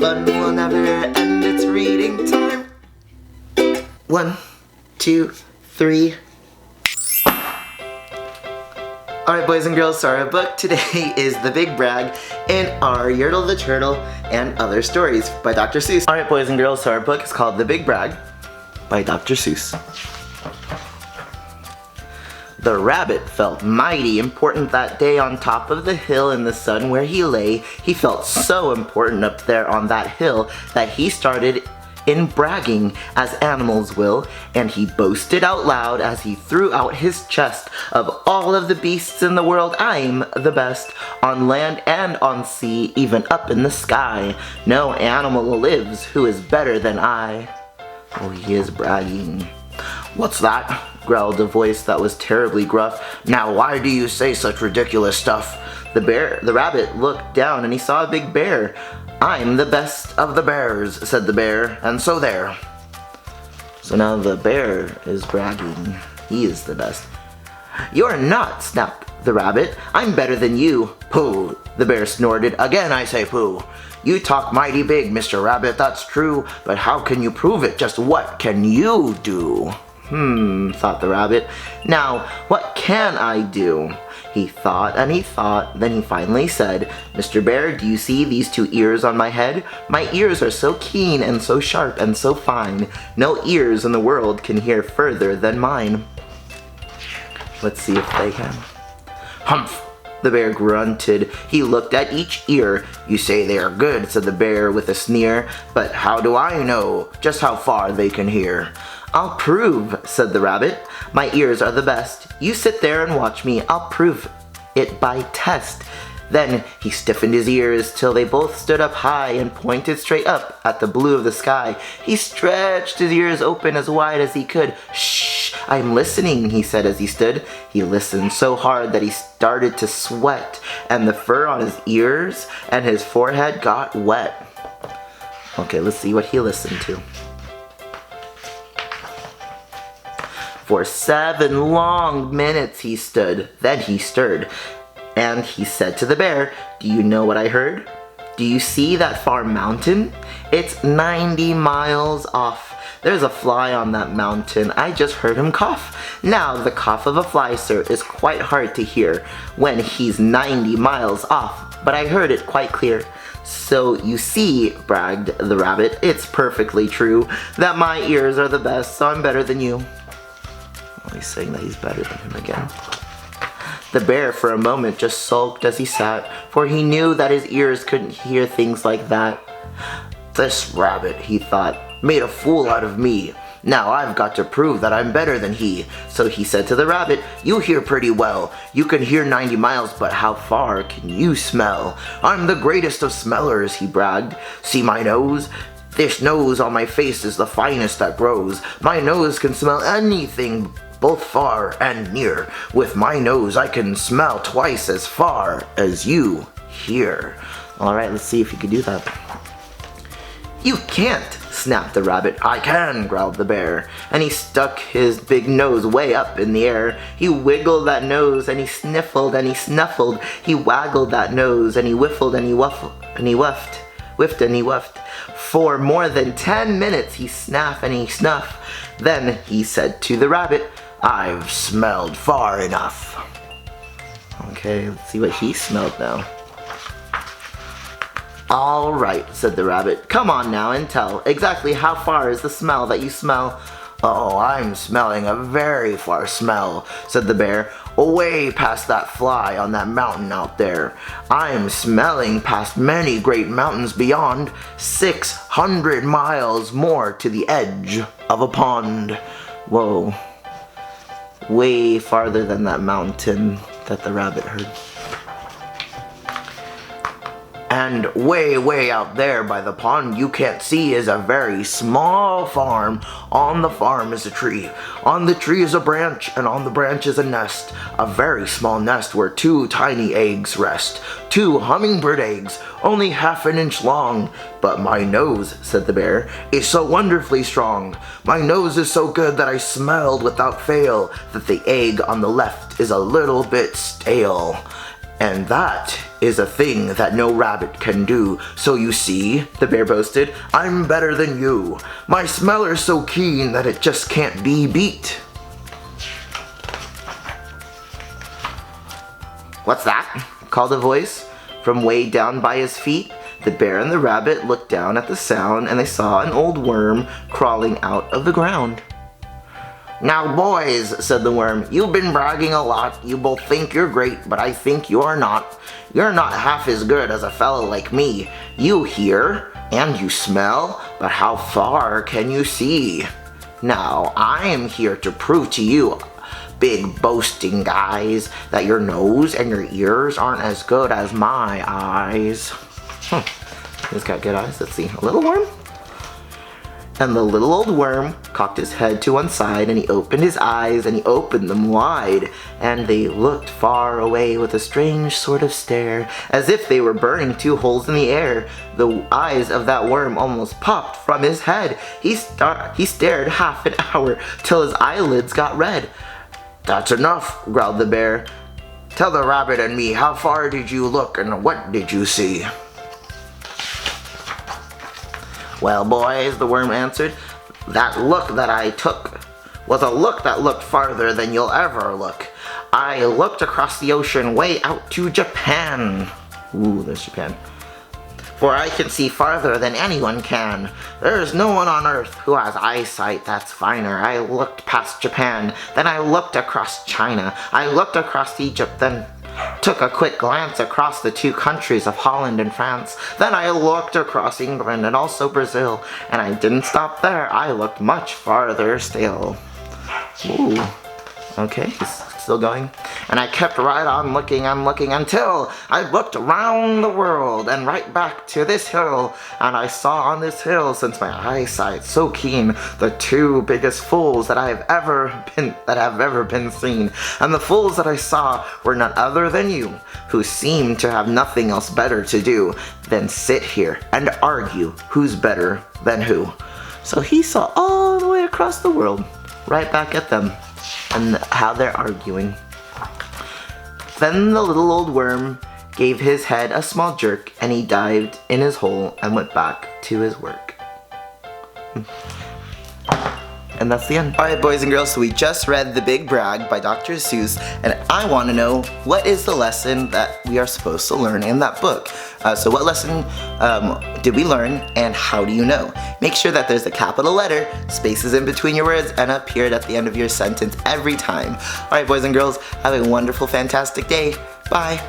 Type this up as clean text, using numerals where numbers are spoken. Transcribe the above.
Fun will never end, it's reading time. 1, 2, 3. Alright boys and girls, so our book today is The Big Brag in our Yertle the Turtle and Other Stories by Dr. Seuss. Alright boys and girls, so our book is called The Big Brag by Dr. Seuss. The rabbit felt mighty important that day on top of the hill in the sun where he lay. He felt so important up there on that hill that he started in bragging as animals will, and he boasted out loud as he threw out his chest. Of all of the beasts in the world, I'm the best. On land and on sea, even up in the sky, no animal lives who is better than I. Oh, he is bragging. What's that? Growled a voice that was terribly gruff. Now why do you say such ridiculous stuff? The rabbit looked down and he saw a big bear. I'm the best of the bears, said the bear, and so there. So now the bear is bragging. He is the best. You're not, snapped the rabbit. I'm better than you. Pooh, the bear snorted. Again I say pooh. You talk mighty big, Mr. Rabbit, that's true, but how can you prove it? Just what can you do? Thought the rabbit. Now, what can I do? He thought and he thought, then he finally said, Mr. Bear, do you see these 2 ears on my head? My ears are so keen and so sharp and so fine. No ears in the world can hear further than mine. Let's see if they can. Humph! The bear grunted. He looked at each ear. You say they are good, said the bear with a sneer, but how do I know just how far they can hear? I'll prove, said the rabbit. My ears are the best. You sit there and watch me. I'll prove it by test. Then he stiffened his ears till they both stood up high and pointed straight up at the blue of the sky. He stretched his ears open as wide as he could. Shh, I'm listening, he said as he stood. He listened so hard that he started to sweat, and the fur on his ears and his forehead got wet. Okay, let's see what he listened to. For 7 long minutes he stood, then he stirred, and he said to the bear, do you know what I heard? Do you see that far mountain? It's 90 miles off. There's a fly on that mountain. I just heard him cough. Now, the cough of a fly, sir, is quite hard to hear when he's 90 miles off, but I heard it quite clear. So you see, bragged the rabbit, it's perfectly true that my ears are the best, so I'm better than you. He's saying that he's better than him again. The bear for a moment just sulked as he sat, for he knew that his ears couldn't hear things like that. This rabbit, he thought, made a fool out of me. Now I've got to prove that I'm better than he. So he said to the rabbit, you hear pretty well. You can hear 90 miles, but how far can you smell? I'm the greatest of smellers, he bragged. See my nose? This nose on my face is the finest that grows. My nose can smell anything, both far and near. With my nose I can smell twice as far as you hear. Alright, let's see if you can do that. You can't, snapped the rabbit. I can, growled the bear, and he stuck his big nose way up in the air. He wiggled that nose, and he sniffled, and he snuffled. He waggled that nose, and he whiffled, and he whiffed, and he wuffed. For more than 10 minutes he snaffed and he snuffed. Then he said to the rabbit, I've smelled far enough. Okay, let's see what he smelled now. All right, said the rabbit. Come on now and tell. Exactly how far is the smell that you smell? Oh, I'm smelling a very far smell, said the bear. Away past that fly on that mountain out there. I'm smelling past many great mountains beyond, 600 miles more to the edge of a pond. Whoa. Way farther than that mountain that the rabbit heard. And way, way out there by the pond you can't see is a very small farm. On the farm is a tree. On the tree is a branch, and on the branch is a nest. A very small nest where 2 tiny eggs rest. 2 hummingbird eggs, only half an inch long. But my nose, said the bear, is so wonderfully strong. My nose is so good that I smelled without fail that the egg on the left is a little bit stale. And that is a thing that no rabbit can do. So you see, the bear boasted, I'm better than you. My smeller's so keen that it just can't be beat. What's that? Called a voice from way down by his feet. The bear and the rabbit looked down at the sound and they saw an old worm crawling out of the ground. Now boys, said the worm, you've been bragging a lot. You both think you're great, but I think you're not. You're not half as good as a fellow like me. You hear and you smell, but how far can you see? Now I am here to prove to you, big boasting guys, that your nose and your ears aren't as good as my eyes. He's got good eyes. Let's see. A little worm? And the little old worm cocked his head to one side and he opened his eyes and he opened them wide. And they looked far away with a strange sort of stare, as if they were burning two holes in the air. The eyes of that worm almost popped from his head. He stared half an hour till his eyelids got red. That's enough, growled the bear. Tell the rabbit and me, how far did you look and what did you see? Well, boys, the worm answered, that look that I took was a look that looked farther than you'll ever look. I looked across the ocean way out to Japan. Ooh, there's Japan. For I can see farther than anyone can. There is no one on earth who has eyesight that's finer. I looked past Japan, then I looked across China. I looked across Egypt, then took a quick glance across the two countries of Holland and France. Then I looked across England and also Brazil. And I didn't stop there. I looked much farther still. Ooh. Okay, he's still going. And I kept right on looking and looking until I looked around the world and right back to this hill. And I saw on this hill, since my eyesight's so keen, the two biggest fools that have ever been seen. And the fools that I saw were none other than you, who seemed to have nothing else better to do than sit here and argue who's better than who. So he saw all the way across the world, right back at them, and how they're arguing. Then the little old worm gave his head a small jerk and he dived in his hole and went back to his work. And that's the end. Alright, boys and girls, so we just read The Big Brag by Dr. Seuss, and I want to know, what is the lesson that we are supposed to learn in that book? So what lesson did we learn, and how do you know? Make sure that there's a capital letter, spaces in between your words, and a period at the end of your sentence every time. Alright, boys and girls, have a wonderful, fantastic day. Bye.